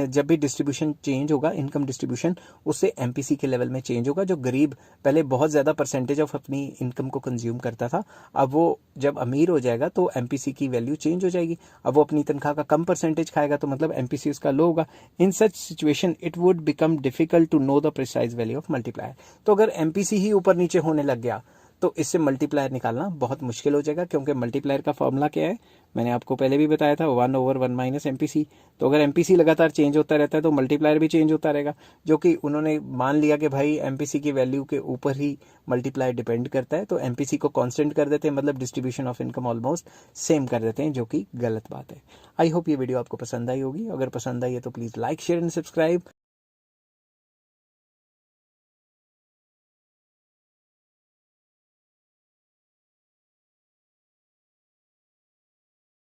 जब भी डिस्ट्रीब्यूशन चेंज होगा, इनकम डिस्ट्रीब्यूशन, उससे एमपीसी के लेवल में चेंज होगा। जो गरीब पहले बहुत ज़्यादा परसेंटेज ऑफ अपनी इनकम को कंज्यूम करता था, अब वो जब अमीर हो जाएगा तो एमपीसी की वैल्यू चेंज हो जाएगी। अब वो अपनी तनख्वाह का कम परसेंटेज खाएगा तो मतलब एमपीसी उसका लो होगा। In such situation it would become difficult to know the precise value of multiplier. तो अगर एमपीसी ही ऊपर नीचे होने लग गया तो इससे मल्टीप्लायर निकालना बहुत मुश्किल हो जाएगा, क्योंकि मल्टीप्लायर का फॉर्मूला क्या है, मैंने आपको पहले भी बताया था, 1/1 माइनस एमपीसी। तो अगर एमपीसी लगातार चेंज होता रहता है तो मल्टीप्लायर भी चेंज होता रहेगा, जो कि उन्होंने मान लिया कि भाई एमपीसी की वैल्यू के ऊपर ही मल्टीप्लायर डिपेंड करता है, तो एमपीसी को कांस्टेंट कर देते हैं, मतलब distribution of income almost same कर देते हैं, जो कि गलत बात है। आई होप ये वीडियो आपको पसंद आई होगी। अगर पसंद आई है तो please like, share and subscribe.